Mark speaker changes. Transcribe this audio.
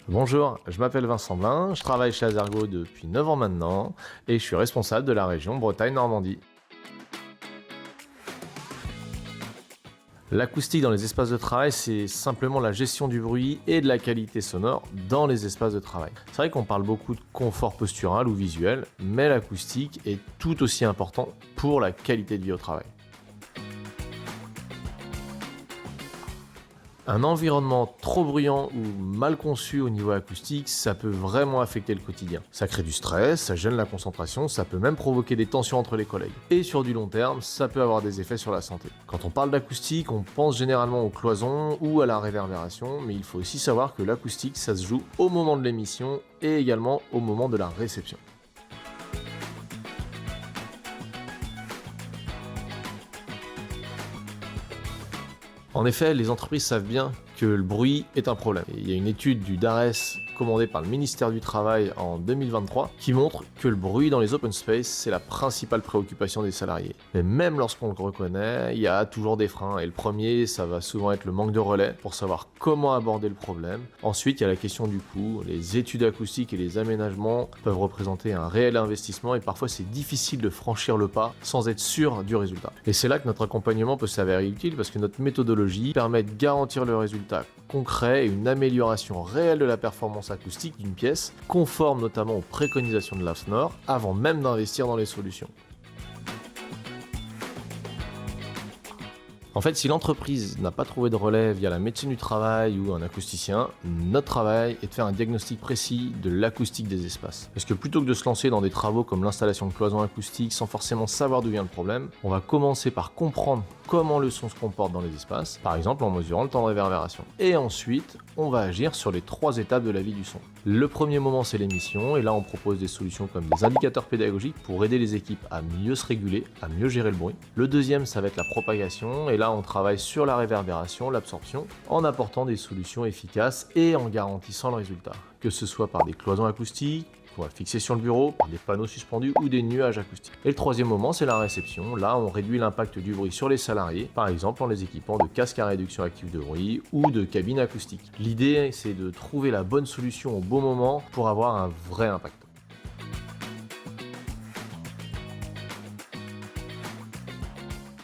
Speaker 1: Bonjour, je m'appelle Vincent Blin, je travaille chez Azergo depuis 9 ans maintenant et je suis responsable de la région Bretagne-Normandie. L'acoustique dans les espaces de travail, c'est simplement la gestion du bruit et de la qualité sonore dans les espaces de travail. C'est vrai qu'on parle beaucoup de confort postural ou visuel, mais l'acoustique est tout aussi important pour la qualité de vie au travail. Un environnement trop bruyant ou mal conçu au niveau acoustique, ça peut vraiment affecter le quotidien. Ça crée du stress, ça gêne la concentration, ça peut même provoquer des tensions entre les collègues. Et sur du long terme, ça peut avoir des effets sur la santé. Quand on parle d'acoustique, on pense généralement aux cloisons ou à la réverbération, mais il faut aussi savoir que l'acoustique, ça se joue au moment de l'émission et également au moment de la réception. En effet, les entreprises savent bien que le bruit est un problème. Et il y a une étude du DARES commandée par le ministère du Travail en 2023 qui montre que le bruit dans les open space, c'est la principale préoccupation des salariés. Mais même lorsqu'on le reconnaît, il y a toujours des freins. Et le premier, ça va souvent être le manque de relais pour savoir comment aborder le problème. Ensuite, il y a la question du coût. Les études acoustiques et les aménagements peuvent représenter un réel investissement et parfois c'est difficile de franchir le pas sans être sûr du résultat. Et c'est là que notre accompagnement peut s'avérer utile parce que notre méthodologie permet de garantir le résultat concret et une amélioration réelle de la performance acoustique d'une pièce, conforme notamment aux préconisations de l'AFNOR, avant même d'investir dans les solutions. En fait, si l'entreprise n'a pas trouvé de relais via la médecine du travail ou un acousticien, notre travail est de faire un diagnostic précis de l'acoustique des espaces. Parce que plutôt que de se lancer dans des travaux comme l'installation de cloisons acoustiques sans forcément savoir d'où vient le problème, on va commencer par comprendre comment le son se comporte dans les espaces, par exemple en mesurant le temps de réverbération. Et ensuite, on va agir sur les 3 étapes de la vie du son. Le premier moment, c'est l'émission, et là on propose des solutions comme des indicateurs pédagogiques pour aider les équipes à mieux se réguler, à mieux gérer le bruit. Le deuxième, ça va être la propagation, et là on travaille sur la réverbération, l'absorption, en apportant des solutions efficaces et en garantissant le résultat, que ce soit par des cloisons acoustiques, qu'on va fixer sur le bureau, par des panneaux suspendus ou des nuages acoustiques. Et le troisième moment, c'est la réception. Là, on réduit l'impact du bruit sur les salariés, par exemple en les équipant de casques à réduction active de bruit ou de cabines acoustiques. L'idée, c'est de trouver la bonne solution au bon moment pour avoir un vrai impact.